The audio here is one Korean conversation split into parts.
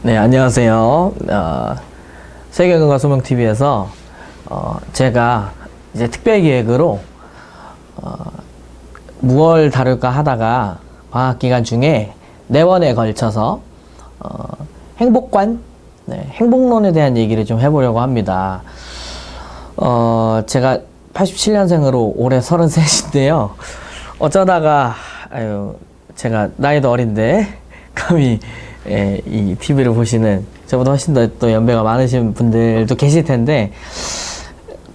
네, 안녕하세요. 세계건강소명TV에서 제가 이제 특별기획으로 무얼 다룰까 하다가 방학기간 중에 4번에 걸쳐서 행복관, 행복론에 대한 얘기를 좀 해보려고 합니다. 제가 87년생으로 올해 33인데요. 어쩌다가 제가 나이도 어린데 감히 이 TV를 보시는 저보다 훨씬 더 또 연배가 많으신 분들도 계실 텐데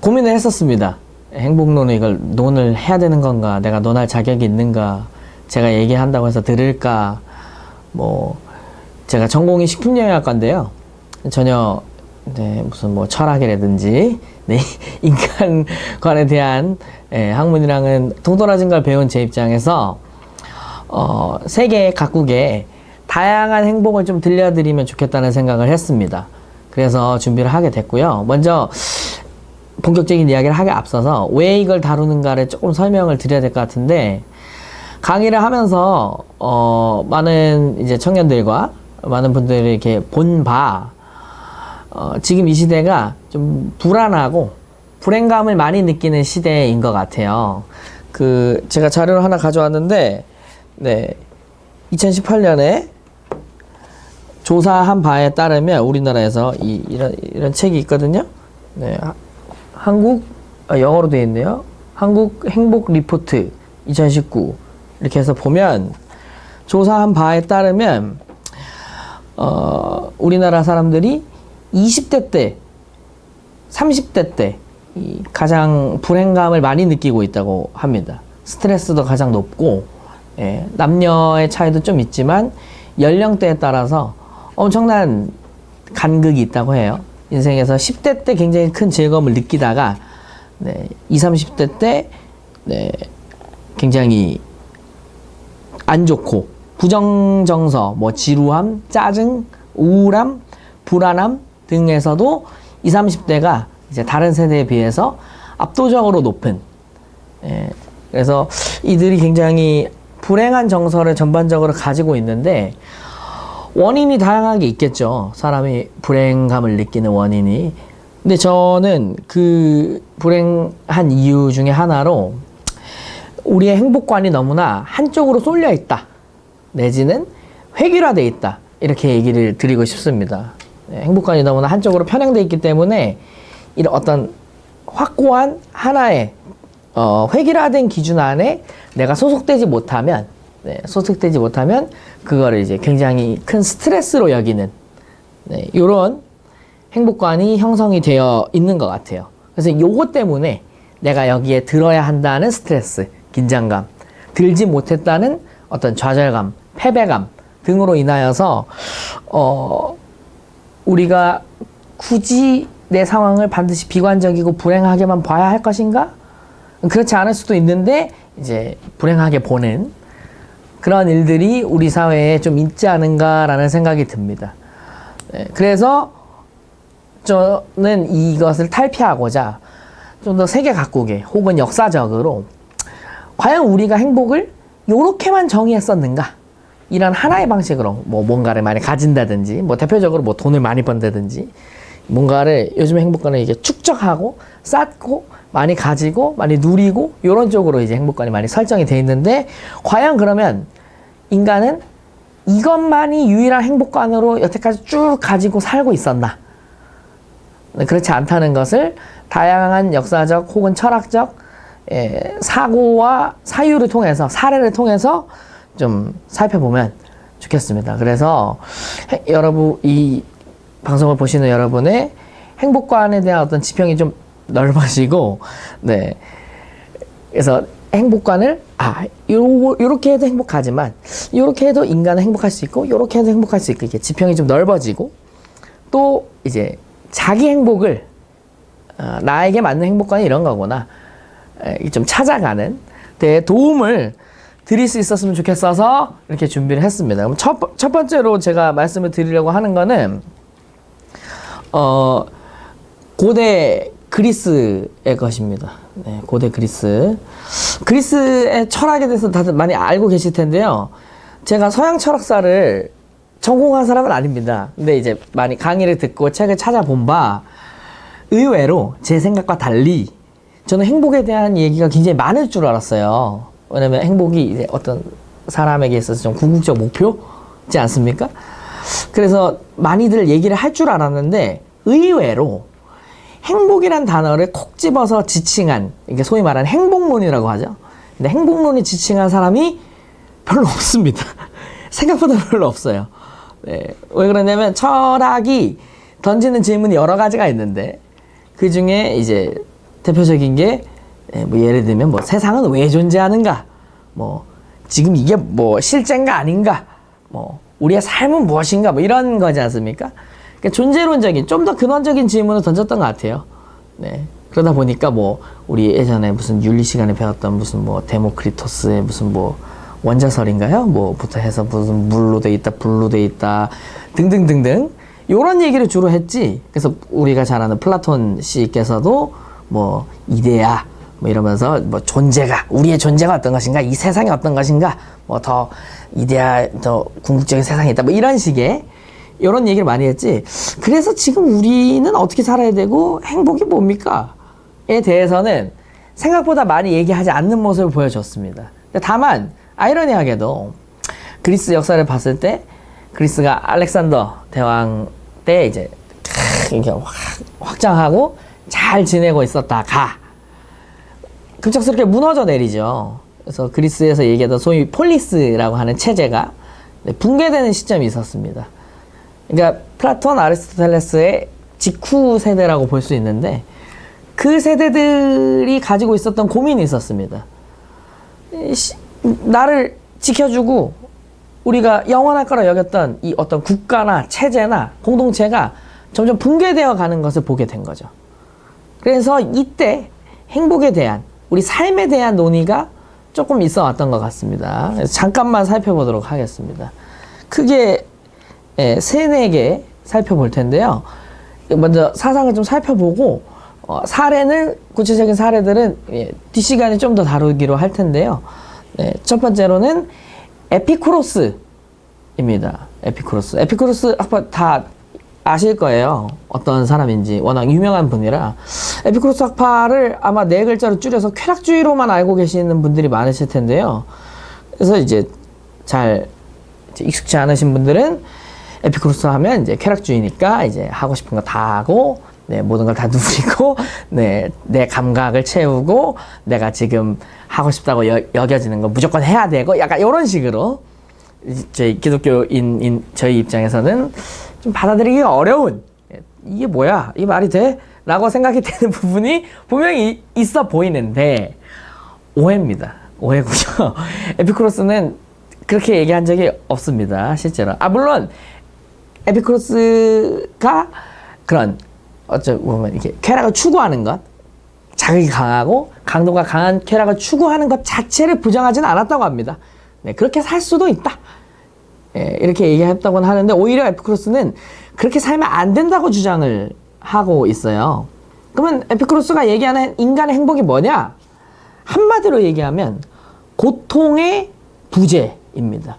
고민을 했었습니다. 행복론을 이걸 논을 해야 되는 건가, 내가 논할 자격이 있는가, 제가 얘기한다고 해서 들을까. 뭐 제가 전공이 식품영양학과인데요, 전혀 무슨 뭐 철학이라든지 인간관에 대한 학문이랑은 동떨어진 걸 배운 제 입장에서 세계 각국의 다양한 행복을 좀 들려드리면 좋겠다는 생각을 했습니다. 그래서 준비를 하게 됐고요. 먼저 본격적인 이야기를 하기 앞서서 왜 이걸 다루는가를 조금 설명을 드려야 될 것 같은데, 강의를 하면서 많은 이제 청년들과 많은 분들이 이렇게 본 바 지금 이 시대가 좀 불안하고 불행감을 많이 느끼는 시대인 것 같아요. 제가 자료를 하나 가져왔는데 2018년에 조사한 바에 따르면 우리나라에서 이런 책이 있거든요. 영어로 되어 있네요. 한국 행복 리포트 2019 이렇게 해서 보면, 조사한 바에 따르면 우리나라 사람들이 20대 때, 30대 때 가장 불행감을 많이 느끼고 있다고 합니다. 스트레스도 가장 높고, 남녀의 차이도 좀 있지만 연령대에 따라서 엄청난 간극이 있다고 해요. 인생에서 10대 때 굉장히 큰 즐거움을 느끼다가 20, 30대 때 굉장히 안 좋고 부정정서, 뭐 지루함, 짜증, 우울함, 불안함 등에서도 20, 30대가 이제 다른 세대에 비해서 압도적으로 높은, 그래서 이들이 굉장히 불행한 정서를 전반적으로 가지고 있는데, 원인이 다양하게 있겠죠. 사람이 불행감을 느끼는 원인이. 근데 저는 그 불행한 이유 중에 하나로 우리의 행복관이 너무나 한쪽으로 쏠려 있다, 내지는 획일화되어 있다, 이렇게 얘기를 드리고 싶습니다. 행복관이 너무나 한쪽으로 편향되어 있기 때문에 이런 어떤 확고한 하나의 획일화된 기준 안에 내가 소속되지 못하면 그거를 이제 굉장히 큰 스트레스로 여기는 이런 행복관이 형성이 되어 있는 것 같아요. 그래서 요것 때문에 내가 여기에 들어야 한다는 스트레스, 긴장감, 들지 못했다는 어떤 좌절감, 패배감 등으로 인하여서 우리가 굳이 내 상황을 반드시 비관적이고 불행하게만 봐야 할 것인가? 그렇지 않을 수도 있는데 이제 불행하게 보는 그런 일들이 우리 사회에 좀 있지 않은가라는 생각이 듭니다. 그래서 저는 이것을 탈피하고자 좀 더 세계 각국에 혹은 역사적으로 과연 우리가 행복을 요렇게만 정의했었는가? 이런 하나의 방식으로 뭔가를 많이 가진다든지, 대표적으로 돈을 많이 번다든지, 뭔가를 요즘 행복관을 이게 축적하고 쌓고 많이 가지고 많이 누리고 이런 쪽으로 이제 행복관이 많이 설정이 돼 있는데, 과연 그러면 인간은 이것만이 유일한 행복관으로 여태까지 쭉 가지고 살고 있었나? 그렇지 않다는 것을 다양한 역사적 혹은 철학적 사고와 사유를 통해서, 사례를 통해서 좀 살펴보면 좋겠습니다. 그래서 여러분, 이 방송을 보시는 여러분의 행복관에 대한 어떤 지평이 좀 넓어지고, 그래서 행복관을 요렇게 해도 행복하지만 요렇게 해도 인간은 행복할 수 있고 요렇게 해도 행복할 수 있고, 이게 지평이 좀 넓어지고, 또 이제 자기 행복을 나에게 맞는 행복관이 이런 거구나 좀 찾아가는 데 도움을 드릴 수 있었으면 좋겠어서 이렇게 준비를 했습니다. 그럼 첫 번째로 제가 말씀을 드리려고 하는 거는 고대 그리스의 것입니다. 네, 고대 그리스. 그리스의 철학에 대해서 다들 많이 알고 계실 텐데요. 제가 서양 철학사를 전공한 사람은 아닙니다. 근데 이제 많이 강의를 듣고 책을 찾아본 바 의외로 제 생각과 달리 저는 행복에 대한 얘기가 굉장히 많을 줄 알았어요. 왜냐면 행복이 이제 어떤 사람에게 있어서 좀 궁극적 목표지 않습니까? 그래서 많이들 얘기를 할 줄 알았는데 의외로 행복이란 단어를 콕 집어서 지칭한, 이게 소위 말하는 행복론이라고 하죠. 근데 행복론이 지칭한 사람이 별로 없습니다. 생각보다 별로 없어요. 네. 왜 그러냐면 철학이 던지는 질문이 여러 가지가 있는데 그 중에 이제 대표적인 게 뭐 예를 들면 뭐 세상은 왜 존재하는가, 뭐 지금 이게 뭐 실제인가 아닌가, 뭐 우리의 삶은 무엇인가, 뭐 이런 거지 않습니까? 그러니까 존재론적인 좀 더 근원적인 질문을 던졌던 것 같아요. 네. 그러다 보니까 뭐 우리 예전에 무슨 윤리 시간에 배웠던 무슨 뭐 데모크리토스의 무슨 뭐 원자설인가요? 뭐부터 해서 무슨 물로 돼 있다, 불로 돼 있다 등등등등 요런 얘기를 주로 했지. 그래서 우리가 잘 아는 플라톤 씨께서도 뭐 이데아 뭐 이러면서 뭐 존재가, 우리의 존재가 어떤 것인가, 이 세상이 어떤 것인가, 뭐 더 이데아, 더 궁극적인 세상이 있다, 뭐 이런 식의 이런 얘기를 많이 했지. 그래서 지금 우리는 어떻게 살아야 되고 행복이 뭡니까? 에 대해서는 생각보다 많이 얘기하지 않는 모습을 보여줬습니다. 다만 아이러니하게도 그리스 역사를 봤을 때 그리스가 알렉산더 대왕 때 이제 이렇게 확장하고 잘 지내고 있었다가 급작스럽게 무너져 내리죠. 그래서 그리스에서 얘기하던 소위 폴리스라고 하는 체제가 붕괴되는 시점이 있었습니다. 그러니까 플라톤, 아리스토텔레스의 직후 세대라고 볼 수 있는데 그 세대들이 가지고 있었던 고민이 있었습니다. 나를 지켜주고 우리가 영원할 거라 여겼던 이 어떤 국가나 체제나 공동체가 점점 붕괴되어 가는 것을 보게 된 거죠. 그래서 이때 행복에 대한, 우리 삶에 대한 논의가 조금 있어 왔던 것 같습니다. 그래서 잠깐만 살펴보도록 하겠습니다. 크게 세네 개 살펴볼 텐데요. 먼저 사상을 좀 살펴보고 사례는, 구체적인 사례들은 뒷시간에 좀 더 다루기로 할 텐데요. 첫 번째로는 에피쿠로스입니다. 에피쿠로스 학파 다 아실 거예요. 어떤 사람인지 워낙 유명한 분이라. 에피쿠로스 학파를 아마 네 글자로 줄여서 쾌락주의로만 알고 계시는 분들이 많으실 텐데요. 그래서 이제 잘 익숙치 않으신 분들은 에피쿠로스 하면 이제 쾌락주의니까 이제 하고 싶은 거 다 하고, 모든 걸 다 누리고, 내 감각을 채우고, 내가 지금 하고 싶다고 여겨지는 거 무조건 해야 되고, 약간 이런 식으로 저희 기독교인 저희 입장에서는 좀 받아들이기 어려운, 이게 뭐야? 이 말이 돼? 라고 생각이 되는 부분이 분명히 있어 보이는데 오해입니다. 오해고요. 에피쿠로스는 그렇게 얘기한 적이 없습니다. 실제로. 물론 에피쿠로스가 그런 보면 이렇게 쾌락을 추구하는 것, 자극이 강하고 강도가 강한 쾌락을 추구하는 것 자체를 부정하지는 않았다고 합니다. 그렇게 살 수도 있다. 이렇게 얘기했다고는 하는데 오히려 에피쿠로스는 그렇게 살면 안 된다고 주장을 하고 있어요. 그러면 에피쿠로스가 얘기하는 인간의 행복이 뭐냐? 한마디로 얘기하면 고통의 부재입니다.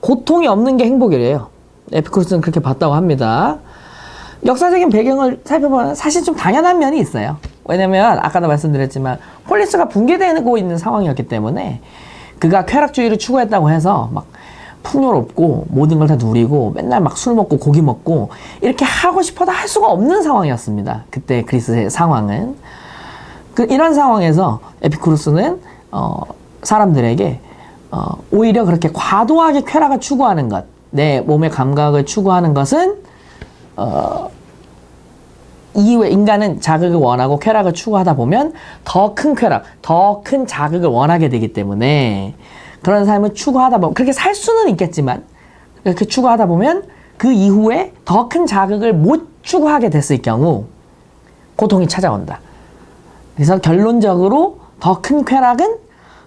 고통이 없는 게 행복이래요. 에피쿠로스는 그렇게 봤다고 합니다. 역사적인 배경을 살펴보면 사실 좀 당연한 면이 있어요. 왜냐면 아까도 말씀드렸지만 폴리스가 붕괴되고 있는 상황이었기 때문에 그가 쾌락주의를 추구했다고 해서 막 풍요롭고 모든 걸 다 누리고 맨날 막 술 먹고 고기 먹고 이렇게 하고 싶어도 할 수가 없는 상황이었습니다. 그때 그리스의 상황은. 이런 상황에서 에피쿠로스는 사람들에게 오히려 그렇게 과도하게 쾌락을 추구하는 것, 내 몸의 감각을 추구하는 것은 이후에 인간은 자극을 원하고 쾌락을 추구하다 보면 더 큰 쾌락, 더 큰 자극을 원하게 되기 때문에 그런 삶을 추구하다 보면, 그렇게 살 수는 있겠지만 그렇게 추구하다 보면 그 이후에 더 큰 자극을 못 추구하게 됐을 경우 고통이 찾아온다. 그래서 결론적으로 더 큰 쾌락은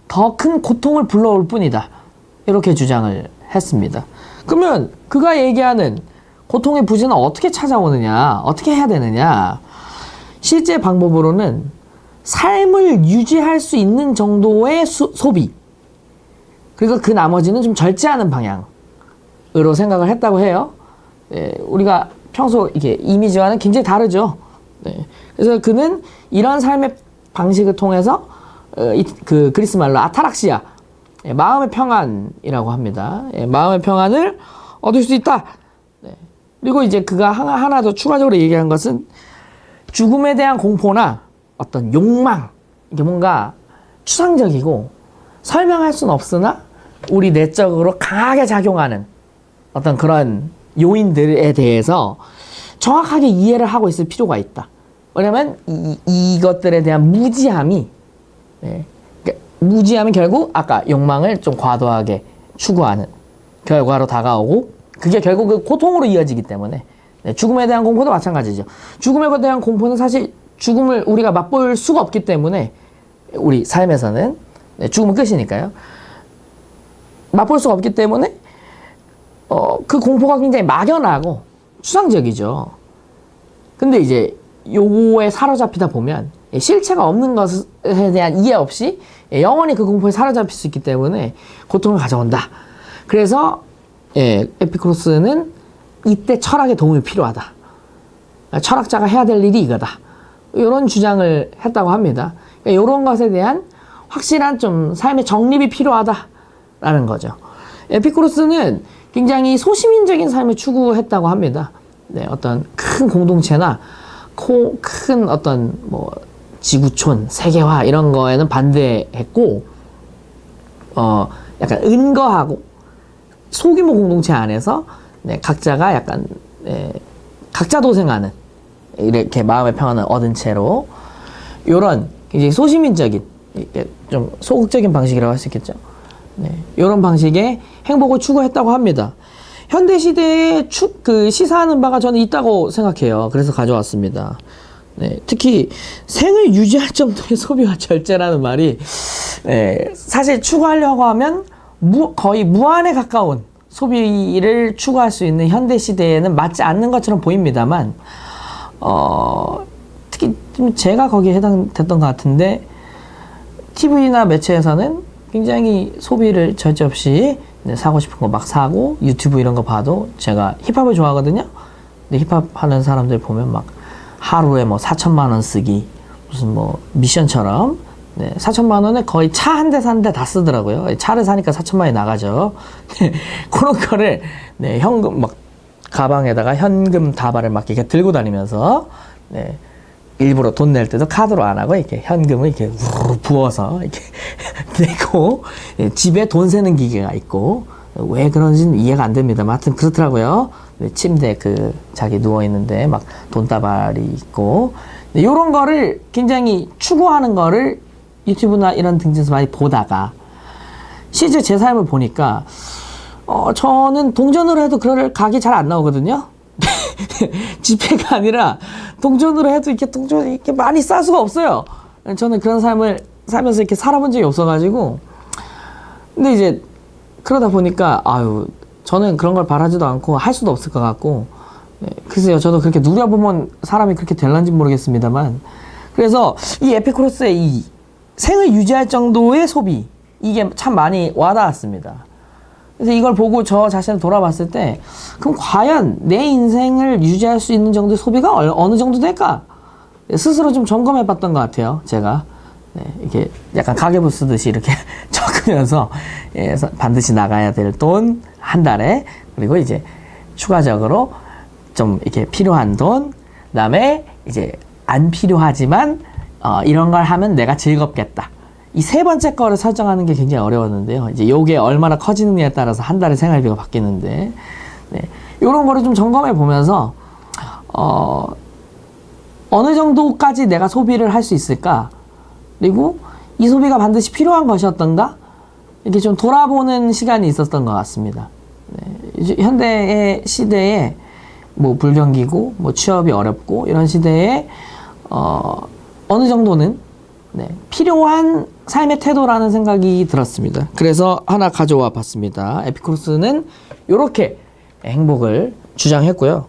더 큰 고통을 불러올 뿐이다. 이렇게 주장을 했습니다. 그러면 그가 얘기하는 고통의 부재는 어떻게 찾아오느냐, 어떻게 해야 되느냐? 실제 방법으로는 삶을 유지할 수 있는 정도의 소비, 그리고 그 나머지는 좀 절제하는 방향으로 생각을 했다고 해요. 네, 우리가 평소 이게 이미지와는 굉장히 다르죠. 네, 그래서 그는 이런 삶의 방식을 통해서 그 그리스 말로 아타락시아, 마음의 평안이라고 합니다. 마음의 평안을 얻을 수 있다. 네. 그리고 이제 그가 하나 더 추가적으로 얘기한 것은 죽음에 대한 공포나 어떤 욕망, 이게 뭔가 추상적이고 설명할 수는 없으나 우리 내적으로 강하게 작용하는 어떤 그런 요인들에 대해서 정확하게 이해를 하고 있을 필요가 있다. 왜냐면 이것들에 대한 무지함이, 네, 무지함이 결국 아까 욕망을 좀 과도하게 추구하는 결과로 다가오고, 그게 결국 그 고통으로 이어지기 때문에, 네, 죽음에 대한 공포도 마찬가지죠. 죽음에 대한 공포는 사실 죽음을 우리가 맛볼 수가 없기 때문에 우리 삶에서는, 네, 죽음은 끝이니까요. 맛볼 수가 없기 때문에 그 공포가 굉장히 막연하고 추상적이죠. 근데 이제 요거에 사로잡히다 보면 실체가 없는 것에 대한 이해 없이 영원히 그 공포에 사로잡힐 수 있기 때문에 고통을 가져온다. 그래서 에피쿠로스는 이때 철학의 도움이 필요하다. 철학자가 해야 될 일이 이거다. 이런 주장을 했다고 합니다. 그러니까 이런 것에 대한 확실한 좀 삶의 정립이 필요하다라는 거죠. 에피쿠로스는 굉장히 소시민적인 삶을 추구했다고 합니다. 네, 어떤 큰 공동체나 큰 어떤 뭐 지구촌, 세계화 이런 거에는 반대했고, 약간 은거하고 소규모 공동체 안에서, 네, 각자가 약간, 네, 각자 도생하는, 이렇게 마음의 평안을 얻은 채로 요런 굉장히 소시민적인, 좀 소극적인 방식이라고 할 수 있겠죠. 네, 요런 방식의 행복을 추구했다고 합니다. 현대 시대에 시사하는 바가 저는 있다고 생각해요. 그래서 가져왔습니다. 네, 특히 생을 유지할 정도의 소비와 절제라는 말이, 네, 사실 추구하려고 하면 거의 무한에 가까운 소비를 추구할 수 있는 현대 시대에는 맞지 않는 것처럼 보입니다만, 특히 좀 제가 거기에 해당됐던 것 같은데, TV나 매체에서는 굉장히 소비를 절제 없이, 네, 사고 싶은 거 막 사고, 유튜브 이런 거 봐도, 제가 힙합을 좋아하거든요. 근데 힙합 하는 사람들 보면 막 하루에 뭐 4천만 원 쓰기, 무슨 뭐 미션처럼, 네, 4천만 원에 거의 차 한 대 사는데 다 쓰더라고요. 차를 사니까 4천만 원이 나가죠. 그런 거를, 네, 현금 막 가방에다가 현금 다발을 막 이렇게 들고 다니면서, 네, 일부러 돈 낼 때도 카드로 안 하고 이렇게 현금을 이렇게 부어서 이렇게 내고, 예, 집에 돈 세는 기계가 있고, 왜 그런지는 이해가 안 됩니다만 하여튼 그렇더라고요. 네, 침대 자기 누워 있는데 막 돈다발이 있고, 네, 이런 거를 굉장히 추구하는 거를 유튜브나 이런 등지에서 많이 보다가 실제 제 삶을 보니까 저는 동전으로 해도 그럴 각이 잘 안 나오거든요. 지폐가 아니라 동전으로 해도 이렇게 동전이 이렇게 많이 쌀 수가 없어요. 저는 그런 삶을 살면서 이렇게 살아본 적이 없어가지고. 근데 이제 그러다 보니까 저는 그런 걸 바라지도 않고 할 수도 없을 것 같고, 네, 글쎄요, 저도 그렇게 누려보면 사람이 그렇게 될런지 모르겠습니다만, 그래서 이 에피쿠로스의 이 생을 유지할 정도의 소비, 이게 참 많이 와닿았습니다. 그래서 이걸 보고 저 자신을 돌아봤을 때, 그럼 과연 내 인생을 유지할 수 있는 정도의 소비가 어느 정도 될까? 스스로 좀 점검해 봤던 것 같아요, 제가. 네, 이렇게 약간 가계부 쓰듯이 이렇게 적으면서, 예, 반드시 나가야 될 돈 한 달에, 그리고 이제 추가적으로 좀 이렇게 필요한 돈, 그 다음에 이제 안 필요하지만 이런 걸 하면 내가 즐겁겠다. 이 세 번째 거를 설정하는 게 굉장히 어려웠는데요. 이제 요게 얼마나 커지느냐에 따라서 한 달의 생활비가 바뀌는데, 네, 요런 거를 좀 점검해 보면서 어느 정도까지 내가 소비를 할 수 있을까? 그리고 이 소비가 반드시 필요한 것이었던가? 이렇게 좀 돌아보는 시간이 있었던 것 같습니다. 네, 현대의 시대에 뭐 불경기고 뭐 취업이 어렵고 이런 시대에 어느 정도는, 네, 필요한 삶의 태도라는 생각이 들었습니다. 그래서 하나 가져와 봤습니다. 에피쿠로스는 이렇게 행복을 주장했고요.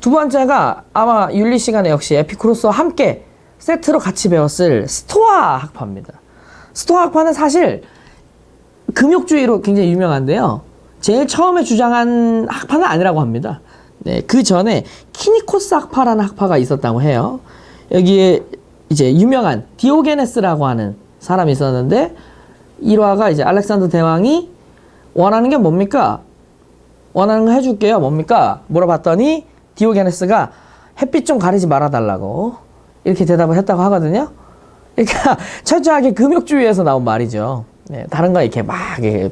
두 번째가 아마 윤리 시간에 역시 에피쿠로스와 함께 세트로 같이 배웠을 스토아 학파입니다. 스토아 학파는 사실 금욕주의로 굉장히 유명한데요. 제일 처음에 주장한 학파는 아니라고 합니다. 네, 그 전에 키니코스 학파라는 학파가 있었다고 해요. 여기에 이제 유명한 디오게네스라고 하는 사람이 있었는데, 일화가 이제 알렉산더 대왕이 원하는 게 뭡니까? 원하는 거 해줄게요. 뭡니까? 물어봤더니 디오게네스가 햇빛 좀 가리지 말아달라고 이렇게 대답을 했다고 하거든요. 그러니까 철저하게 금욕주의에서 나온 말이죠. 네, 다른 거 이렇게 막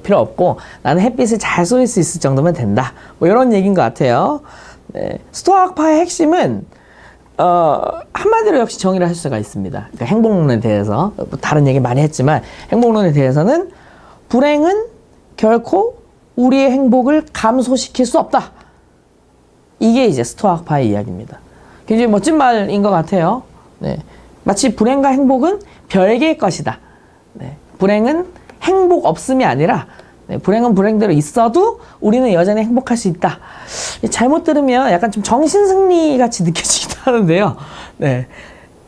필요 없고 나는 햇빛을 잘 쏠 수 있을 정도면 된다. 뭐 이런 얘기인 것 같아요. 네, 스토아 학파의 핵심은 한마디로 역시 정의를 할 수가 있습니다. 그러니까 행복론에 대해서 뭐 다른 얘기 많이 했지만 행복론에 대해서는 불행은 결코 우리의 행복을 감소시킬 수 없다. 이게 이제 스토아 학파의 이야기입니다. 굉장히 멋진 말인 것 같아요. 네, 마치 불행과 행복은 별개의 것이다. 네, 불행은 행복 없음이 아니라 네, 불행은 불행대로 있어도 우리는 여전히 행복할 수 있다. 잘못 들으면 약간 좀 정신승리 같이 느껴지기도 하는데요. 네,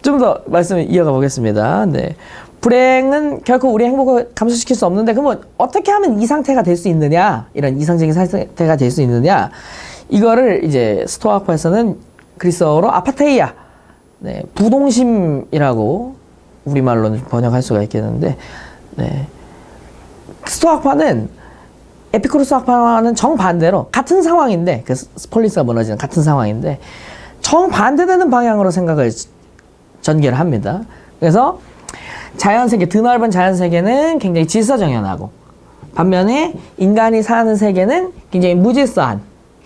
좀 더 말씀을 이어가 보겠습니다. 네, 불행은 결코 우리의 행복을 감소시킬 수 없는데 그러면 어떻게 하면 이 상태가 될 수 있느냐, 이런 이상적인 상태가 될 수 있느냐, 이거를 이제 스토아 학파에서는 그리스어로 아파테이아, 네, 부동심이라고 우리말로는 번역할 수가 있겠는데, 네, 스토아 학파는 에피쿠로스 학파와는 정반대로 같은 상황인데, 그 폴리스가 무너지는 같은 상황인데 정반대되는 방향으로 생각을 전개를 합니다. 그래서 자연세계, 드넓은 자연세계는 굉장히 질서정연하고, 반면에 인간이 사는 세계는 굉장히 무질서한,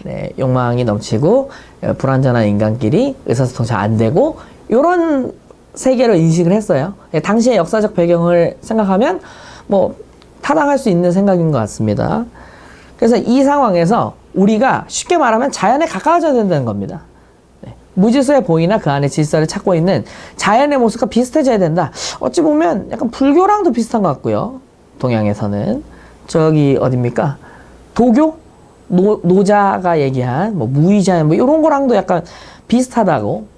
네, 욕망이 넘치고 불완전한 인간끼리 의사소통 잘 안 되고, 이런 세계로 인식을 했어요. 당시의 역사적 배경을 생각하면 뭐 타당할 수 있는 생각인 것 같습니다. 그래서 이 상황에서 우리가 쉽게 말하면 자연에 가까워져야 된다는 겁니다. 네, 무질서해 보이나 그 안에 질서를 찾고 있는 자연의 모습과 비슷해져야 된다. 어찌 보면 약간 불교랑도 비슷한 것 같고요. 동양에서는 저기 어딥니까? 도교? 노자가 얘기한 뭐 무의자연 뭐 이런 거랑도 약간 비슷하다고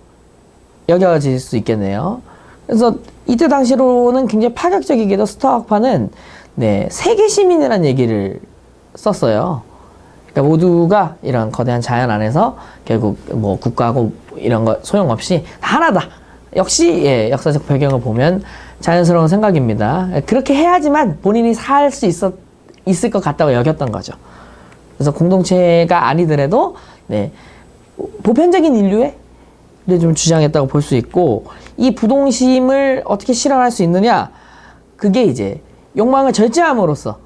여겨질 수 있겠네요. 그래서 이때 당시로는 굉장히 파격적이게도 스토아 학파는 네, 세계 시민이라는 얘기를 썼어요. 그러니까 모두가 이런 거대한 자연 안에서 결국 뭐 국가고 이런 거 소용없이 다 하나다. 역시 예, 역사적 배경을 보면 자연스러운 생각입니다. 그렇게 해야지만 본인이 살 수 있을 것 같다고 여겼던 거죠. 그래서 공동체가 아니더라도 네, 보편적인 인류에 좀 주장했다고 볼 수 있고, 이 부동심을 어떻게 실현할 수 있느냐, 그게 이제 욕망을 절제함으로써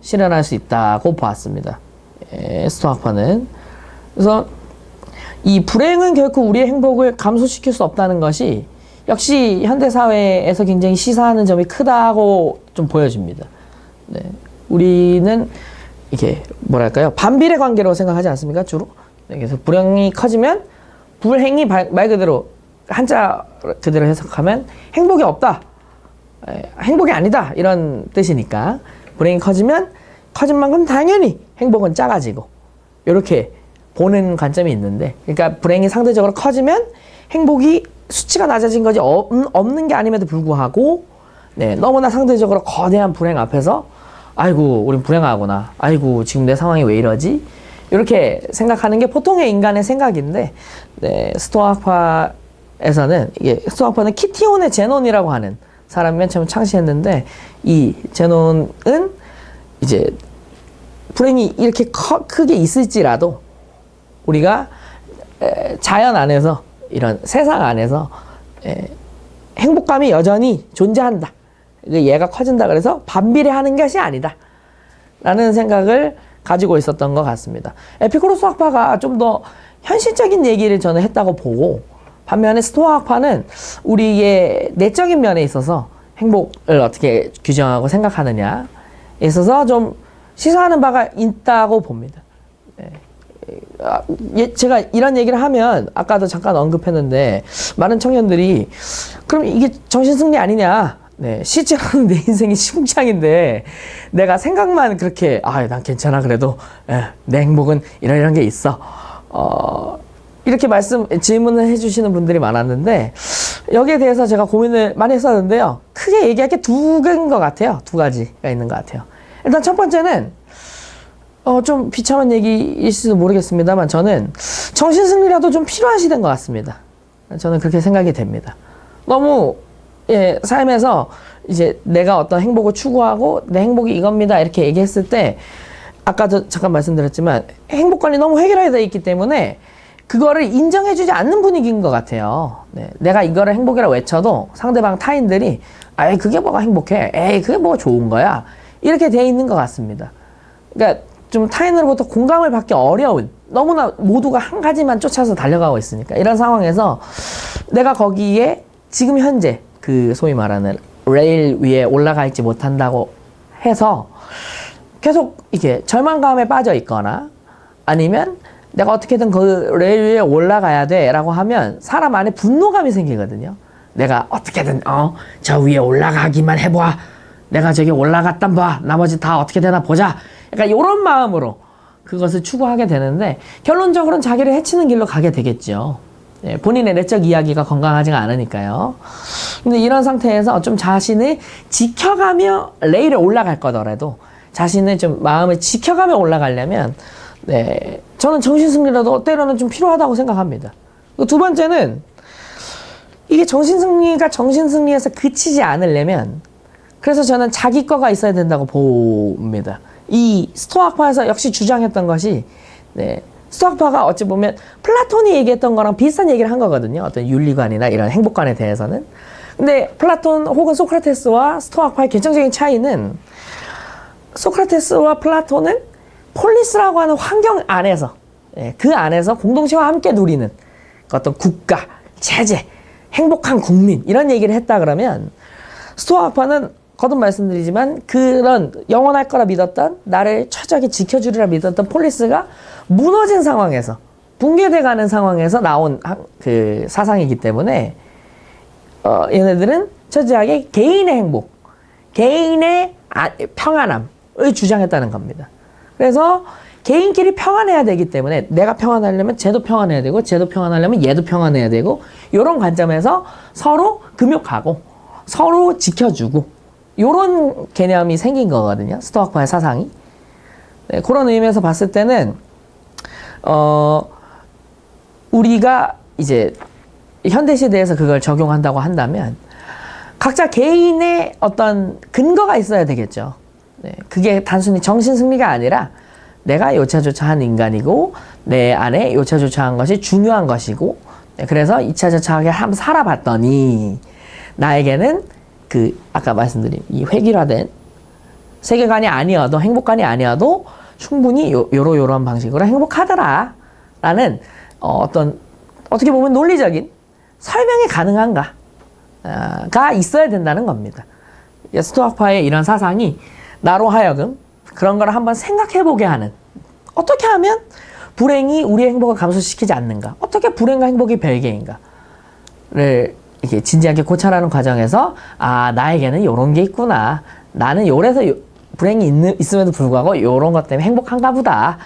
실현할 수 있다고 보았습니다. 스토아 학파는. 그래서 이 불행은 결코 우리의 행복을 감소시킬 수 없다는 것이 역시 현대사회에서 굉장히 시사하는 점이 크다고 좀 보여집니다. 네, 우리는 이게 뭐랄까요, 반비례 관계로 생각하지 않습니까, 주로? 네, 그래서 불행이 커지면 불행이 말 그대로 한자 그대로 해석하면 행복이 없다, 행복이 아니다, 이런 뜻이니까 불행이 커지면 커진 만큼 당연히 행복은 작아지고, 이렇게 보는 관점이 있는데, 그러니까 불행이 상대적으로 커지면 행복이 수치가 낮아진 거지 없는 게 아님에도 불구하고 네, 너무나 상대적으로 거대한 불행 앞에서 아이고 우린 불행하구나, 아이고 지금 내 상황이 왜 이러지, 이렇게 생각하는 게 보통의 인간의 생각인데, 네, 스토아 학파에서는 이게 스토아 학파는 키티온의 제논이라고 하는 사람이 맨 처음 창시했는데, 이 제논은 이제 불행이 이렇게 크게 있을지라도 우리가 자연 안에서, 이런 세상 안에서 행복감이 여전히 존재한다, 얘가 커진다, 그래서 반비례하는 것이 아니다 라는 생각을 가지고 있었던 것 같습니다. 에피쿠로스 학파가 좀 더 현실적인 얘기를 저는 했다고 보고, 반면에 스토아 학파는 우리의 내적인 면에 있어서 행복을 어떻게 규정하고 생각하느냐에 있어서 좀 시사하는 바가 있다고 봅니다. 제가 이런 얘기를 하면 아까도 잠깐 언급했는데, 많은 청년들이 그럼 이게 정신승리 아니냐, 네, 실제로는 내 인생이 시궁창인데 내가 생각만 그렇게 난 괜찮아, 그래도 내 행복은 이런 게 있어, 이렇게 질문을 해주시는 분들이 많았는데, 여기에 대해서 제가 고민을 많이 했었는데요. 크게 얘기할 게 두 개인 것 같아요. 두 가지가 있는 것 같아요. 일단 첫 번째는, 좀 비참한 얘기일지도 모르겠습니다만, 저는 정신승리라도 좀 필요한 시대인 것 같습니다. 저는 그렇게 생각이 됩니다. 너무, 삶에서 이제 내가 어떤 행복을 추구하고, 내 행복이 이겁니다. 이렇게 얘기했을 때, 아까도 잠깐 말씀드렸지만, 행복관이 너무 획일화되어 있기 때문에, 그거를 인정해주지 않는 분위기인 것 같아요. 네, 내가 이거를 행복이라고 외쳐도 상대방 타인들이 에이 그게 뭐가 행복해? 에이 그게 뭐가 좋은 거야? 이렇게 돼 있는 것 같습니다. 그러니까 좀 타인으로부터 공감을 받기 어려운, 너무나 모두가 한 가지만 쫓아서 달려가고 있으니까 이런 상황에서 내가 거기에 지금 현재 그 소위 말하는 레일 위에 올라가 있지 못한다고 해서 계속 이게 절망감에 빠져 있거나 아니면 내가 어떻게든 그 레일 위에 올라가야 돼 라고 하면 사람 안에 분노감이 생기거든요. 내가 어떻게든 저 위에 올라가기만 해봐. 내가 저기 올라갔단 봐. 나머지 다 어떻게 되나 보자. 약간 이런 마음으로 그것을 추구하게 되는데 결론적으로는 자기를 해치는 길로 가게 되겠죠. 본인의 내적 이야기가 건강하지가 않으니까요. 근데 이런 상태에서 좀 자신을 지켜가며 레일에 올라갈 거더라도 자신을 좀 마음을 지켜가며 올라가려면 네, 저는 정신승리라도 때로는 좀 필요하다고 생각합니다. 두 번째는 이게 정신승리가 정신승리에서 그치지 않으려면 그래서 저는 자기 거가 있어야 된다고 봅니다. 이 스토아파에서 역시 주장했던 것이 네, 스토아파가 어찌 보면 플라톤이 얘기했던 거랑 비슷한 얘기를 한 거거든요. 어떤 윤리관이나 이런 행복관에 대해서는. 근데 플라톤 혹은 소크라테스와 스토아파의 결정적인 차이는 소크라테스와 플라톤은 폴리스라고 하는 환경 안에서 그 안에서 공동체와 함께 누리는 어떤 국가, 체제, 행복한 국민 이런 얘기를 했다 그러면 스토아파는 거듭 말씀드리지만 그런 영원할 거라 믿었던 나를 최적에 지켜주리라 믿었던 폴리스가 무너진 상황에서 붕괴돼가는 상황에서 나온 그 사상이기 때문에 얘네들은 철저하게 개인의 행복, 개인의 평안함을 주장했다는 겁니다. 그래서 개인끼리 평안해야 되기 때문에 내가 평안하려면 쟤도 평안해야 되고 쟤도 평안하려면 얘도 평안해야 되고 이런 관점에서 서로 금욕하고 서로 지켜주고 이런 개념이 생긴 거거든요. 스토아파의 사상이. 네, 그런 의미에서 봤을 때는 우리가 이제 현대시대에서 그걸 적용한다고 한다면 각자 개인의 어떤 근거가 있어야 되겠죠. 네, 그게 단순히 정신승리가 아니라 내가 요차조차한 인간이고 내 안에 요차조차한 것이 중요한 것이고 네, 그래서 이차저차하게 한번 살아봤더니 나에게는 그 아까 말씀드린 이 획일화된 세계관이 아니어도 행복관이 아니어도 충분히 요러한 방식으로 행복하더라 라는 어떤 어떻게 보면 논리적인 설명이 가능한가 가 있어야 된다는 겁니다. 스토아파의 이런 사상이 나로 하여금 그런 걸 한번 생각해보게 하는 어떻게 하면 불행이 우리의 행복을 감소시키지 않는가 어떻게 불행과 행복이 별개인가를 이렇게 진지하게 고찰하는 과정에서 아 나에게는 이런 게 있구나 나는 요래서 불행이 있음에도 불구하고 이런 것 때문에 행복한가 보다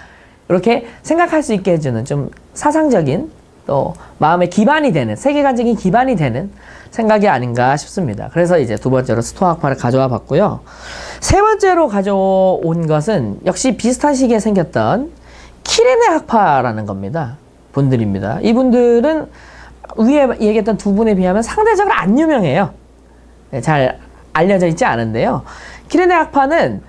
이렇게 생각할 수 있게 해주는 좀 사상적인 또 마음의 기반이 되는 세계관적인 기반이 되는 생각이 아닌가 싶습니다. 그래서 이제 두 번째로 스토아파를 가져와 봤고요. 세 번째로 가져온 것은 역시 비슷한 시기에 생겼던 키레네 학파라는 겁니다. 분들입니다. 이분들은 위에 얘기했던 두 분에 비하면 상대적으로 안 유명해요. 네, 잘 알려져 있지 않은데요. 키레네 학파는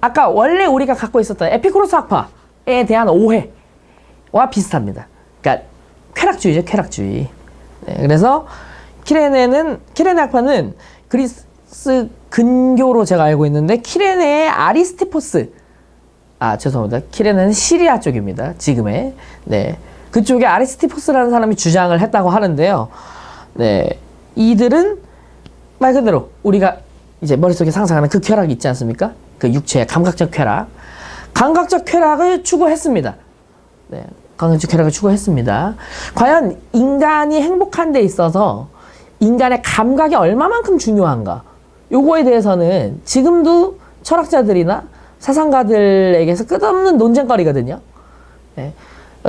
아까 원래 우리가 갖고 있었던 에피쿠로스 학파에 대한 오해와 비슷합니다. 그러니까 쾌락주의죠, 쾌락주의. 네, 그래서 키레네 학파는 그리스 근교로 제가 알고 있는데 키레네의 아리스티포스 죄송합니다. 키레네는 시리아 쪽입니다. 지금의 네 그쪽에 아리스티포스라는 사람이 주장을 했다고 하는데요. 네 이들은 말 그대로 우리가 이제 머릿속에 상상하는 그 쾌락이 있지 않습니까? 그 육체의 감각적 쾌락을 추구했습니다. 네 감각적 쾌락을 추구했습니다. 과연 인간이 행복한 데 있어서 인간의 감각이 얼마만큼 중요한가? 요거에 대해서는 지금도 철학자들이나 사상가들에게서 끝없는 논쟁거리거든요. 네.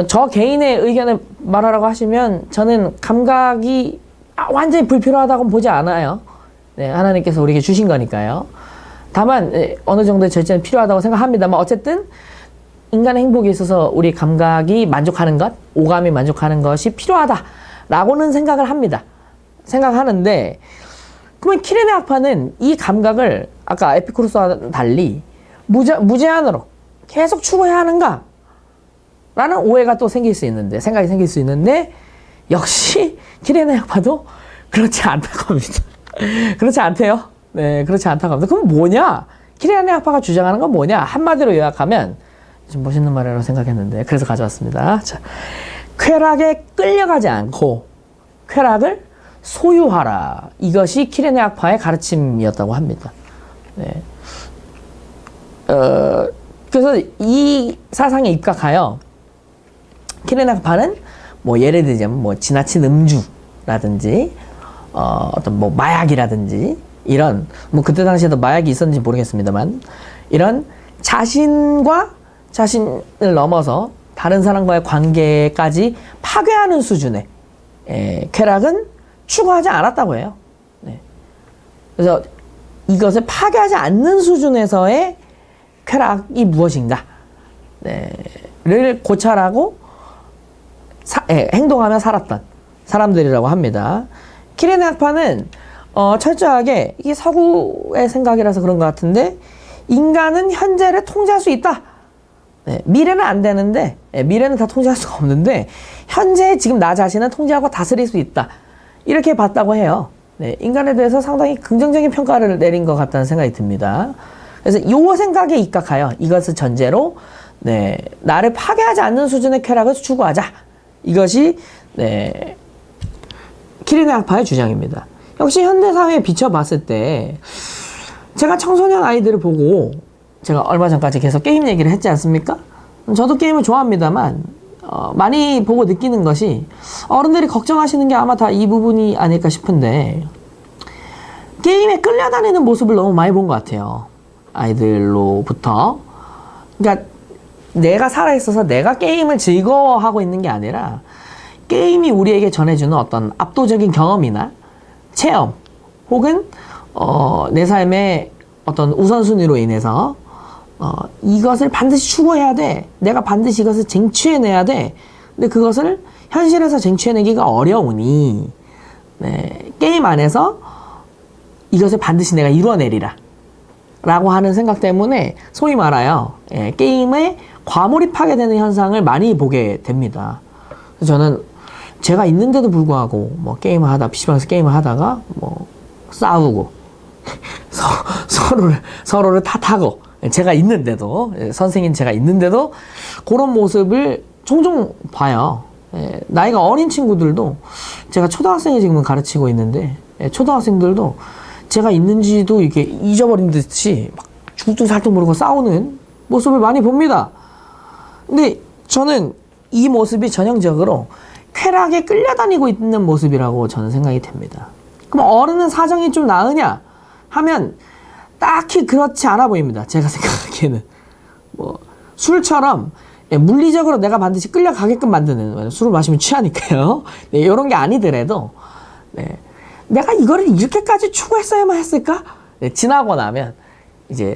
저 개인의 의견을 말하라고 하시면 저는 감각이 완전히 불필요하다고는 보지 않아요. 네, 하나님께서 우리에게 주신 거니까요. 다만 어느 정도의 절제는 필요하다고 생각합니다만 어쨌든 인간의 행복에 있어서 우리 감각이 만족하는 것, 오감이 만족하는 것이 필요하다라고는 생각을 합니다. 생각하는데 그러면 키레네 학파는 이 감각을 아까 에피쿠로스와 달리 무제한으로 계속 추구해야 하는가? 라는 오해가 또 생길 수 있는데, 생각이 생길 수 있는데, 역시 키레네 학파도 그렇지 않다고 합니다. 그렇지 않대요. 네, 그렇지 않다고 합니다. 그럼 뭐냐? 키레네 학파가 주장하는 건 뭐냐? 한마디로 요약하면 좀 멋있는 말이라고 생각했는데, 그래서 가져왔습니다. 자, 쾌락에 끌려가지 않고 쾌락을 소유하라. 이것이 키레네 학파의 가르침이었다고 합니다. 네. 그래서 이 사상에 입각하여 키레네 학파는 뭐 예를 들자면 뭐 지나친 음주라든지 어떤 뭐 마약이라든지 이런 뭐 그때 당시에도 마약이 있었는지 모르겠습니다만 이런 자신과 자신을 넘어서 다른 사람과의 관계까지 파괴하는 수준의 쾌락은 추구하지 않았다고 해요. 네. 그래서 이것을 파괴하지 않는 수준에서의 쾌락이 무엇인가? 를 고찰하고 행동하며 살았던 사람들이라고 합니다. 키레네 학파는 철저하게 이게 서구의 생각이라서 그런 것 같은데 인간은 현재를 통제할 수 있다. 미래는 안 되는데 미래는 다 통제할 수가 없는데 현재 지금 나 자신은 통제하고 다스릴 수 있다. 이렇게 봤다고 해요. 인간에 대해서 상당히 긍정적인 평가를 내린 것 같다는 생각이 듭니다. 그래서 이 생각에 입각하여 이것을 전제로 나를 파괴하지 않는 수준의 쾌락을 추구하자. 이것이 키레네 학파의 주장입니다. 역시 현대사회에 비춰봤을 때 제가 청소년 아이들을 보고 제가 얼마 전까지 계속 게임 얘기를 했지 않습니까? 저도 게임을 좋아합니다만 많이 보고 느끼는 것이 어른들이 걱정하시는 게 아마 다 이 부분이 아닐까 싶은데 게임에 끌려다니는 모습을 너무 많이 본 것 같아요. 아이들로부터. 그러니까 내가 살아있어서 내가 게임을 즐거워하고 있는 게 아니라 게임이 우리에게 전해주는 어떤 압도적인 경험이나 체험 혹은 내 삶의 어떤 우선순위로 인해서 이것을 반드시 추구해야 돼. 내가 반드시 이것을 쟁취해내야 돼. 근데 그것을 현실에서 쟁취해내기가 어려우니 게임 안에서 이것을 반드시 내가 이루어내리라 라고 하는 생각 때문에 소위 말하여 게임에 과몰입하게 되는 현상을 많이 보게 됩니다. 그래서 저는 제가 있는데도 불구하고 뭐 게임을 하다 PC방에서 게임을 하다가 뭐 싸우고 서로를 탓하고 제가 있는데도 선생님 제가 있는데도 그런 모습을 종종 봐요. 나이가 어린 친구들도 제가 초등학생을 지금은 가르치고 있는데 초등학생들도 제가 있는지도 이렇게 잊어버린 듯이 막 죽도 살도 모르고 싸우는 모습을 많이 봅니다. 근데 저는 이 모습이 전형적으로 쾌락에 끌려다니고 있는 모습이라고 저는 생각이 됩니다. 그럼 어른은 사정이 좀 나으냐 하면 딱히 그렇지 않아 보입니다. 제가 생각하기에는 뭐 술처럼 물리적으로 내가 반드시 끌려가게끔 만드는 술을 마시면 취하니까요. 이런 게 아니더라도 내가 이거를 이렇게까지 추구했어야만 했을까? 지나고 나면 이제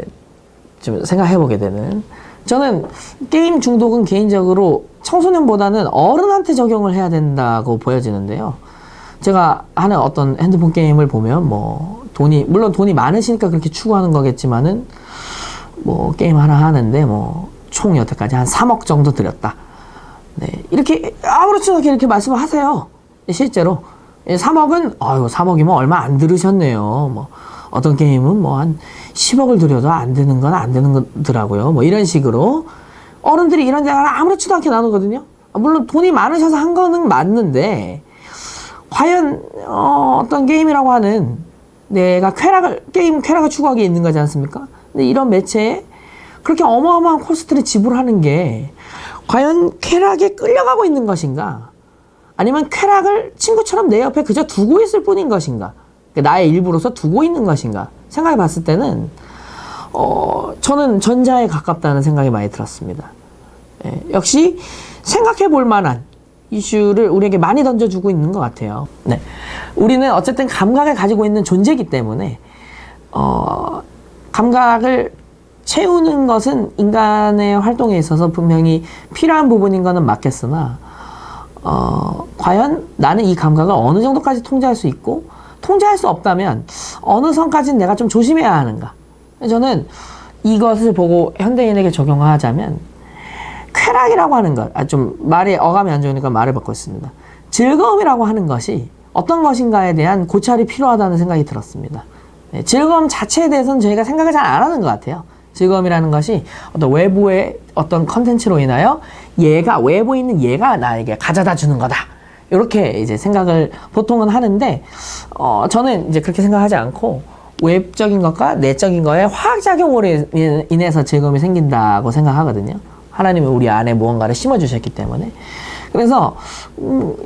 좀 생각해보게 되는. 저는 게임 중독은 개인적으로 청소년보다는 어른한테 적용을 해야 된다고 보여지는데요. 제가 하는 어떤 핸드폰 게임을 보면 뭐 물론 돈이 많으시니까 그렇게 추구하는 거겠지만은 뭐 게임 하나 하는데 뭐 총 여태까지 한 3억 정도 들였다. 이렇게 아무렇지도 않게 이렇게 말씀을 하세요. 실제로 3억은 3억이면 얼마 안 들으셨네요. 뭐 어떤 게임은 뭐 한 10억을 들여도 안 되는 건 안 되는 거더라고요. 뭐 이런 식으로 어른들이 이런 대화를 아무렇지도 않게 나누거든요. 물론 돈이 많으셔서 한 거는 맞는데 과연 어떤 게임이라고 하는 내가 게임 쾌락을 추구하기에 있는 거지 않습니까? 근데 이런 매체에 그렇게 어마어마한 코스트를 지불하는 게 과연 쾌락에 끌려가고 있는 것인가? 아니면 쾌락을 친구처럼 내 옆에 그저 두고 있을 뿐인 것인가? 나의 일부로서 두고 있는 것인가? 생각해 봤을 때는 저는 전자에 가깝다는 생각이 많이 들었습니다. 역시 생각해 볼 만한 이슈를 우리에게 많이 던져주고 있는 것 같아요. 네. 우리는 어쨌든 감각을 가지고 있는 존재이기 때문에, 감각을 채우는 것은 인간의 활동에 있어서 분명히 필요한 부분인 것은 맞겠으나, 과연 나는 이 감각을 어느 정도까지 통제할 수 있고, 통제할 수 없다면 어느 선까지는 내가 좀 조심해야 하는가. 저는 이것을 보고 현대인에게 적용하자면, 쾌락이라고 하는 것, 좀 말이 어감이 안 좋으니까 말을 바꿨습니다. 즐거움이라고 하는 것이 어떤 것인가에 대한 고찰이 필요하다는 생각이 들었습니다. 즐거움 자체에 대해서는 저희가 생각을 잘 안 하는 것 같아요. 즐거움이라는 것이 어떤 외부의 어떤 컨텐츠로 인하여 외부에 있는 얘가 나에게 가져다 주는 거다. 이렇게 이제 생각을 보통은 하는데, 저는 이제 그렇게 생각하지 않고, 외적인 것과 내적인 거에 화학작용으로 인해서 즐거움이 생긴다고 생각하거든요. 하나님은 우리 안에 무언가를 심어주셨기 때문에. 그래서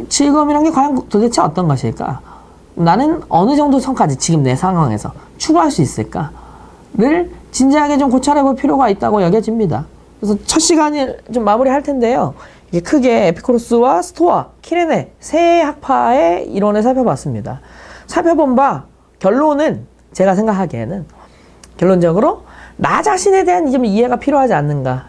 즐거움이란 게 과연 도대체 어떤 것일까? 나는 어느 정도 선까지 지금 내 상황에서 추구할 수 있을까를 진지하게 좀 고찰해 볼 필요가 있다고 여겨집니다. 그래서 첫 시간을 좀 마무리할 텐데요. 이게 크게 에피쿠로스와 스토아, 키레네 세 학파의 이론을 살펴봤습니다. 살펴본 바 결론은, 제가 생각하기에는 결론적으로 나 자신에 대한 좀 이해가 필요하지 않는가,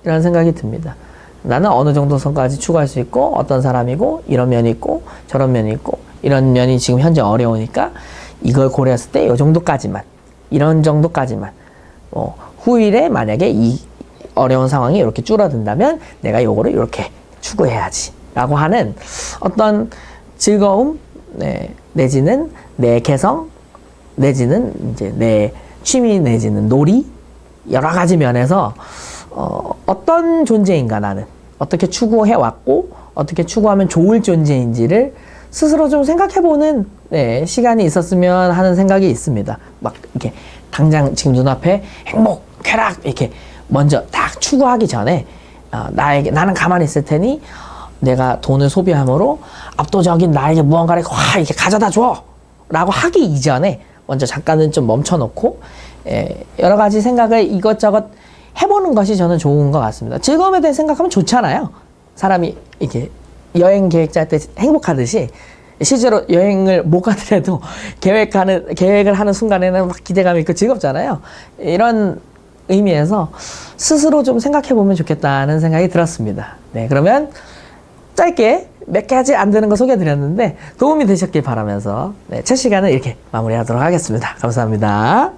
이런 생각이 듭니다. 나는 어느 정도 선까지 추구할 수 있고, 어떤 사람이고, 이런 면이 있고, 저런 면이 있고, 이런 면이 지금 현재 어려우니까 이걸 고려했을 때 이 정도까지만, 이런 정도까지만, 후일에 만약에 이 어려운 상황이 이렇게 줄어든다면 내가 요거를 이렇게 추구해야지 라고 하는 어떤 즐거움, 내지는 내 개성, 내지는 이제 내 취미, 내지는 놀이, 여러 가지 면에서 어떤 존재인가, 나는 어떻게 추구해왔고 어떻게 추구하면 좋을 존재인지를 스스로 좀 생각해보는 시간이 있었으면 하는 생각이 있습니다. 막 이렇게 당장 지금 눈앞에 행복, 쾌락 이렇게 먼저 딱 추구하기 전에, 나는 가만히 있을 테니 내가 돈을 소비함으로 압도적인 나에게 무언가를 확 이렇게 가져다 줘 라고 하기 이전에 먼저 잠깐은 좀 멈춰놓고, 여러 가지 생각을 이것저것 해보는 것이 저는 좋은 것 같습니다. 즐거움에 대해 생각하면 좋잖아요. 사람이 이렇게 여행 계획 짤 때 행복하듯이, 실제로 여행을 못 가더라도 계획을 하는 순간에는 막 기대감이 있고 즐겁잖아요. 이런 의미에서 스스로 좀 생각해보면 좋겠다는 생각이 들었습니다. 네, 그러면 짧게 몇 가지 안 되는 거 소개해드렸는데 도움이 되셨길 바라면서 첫 시간은 이렇게 마무리하도록 하겠습니다. 감사합니다.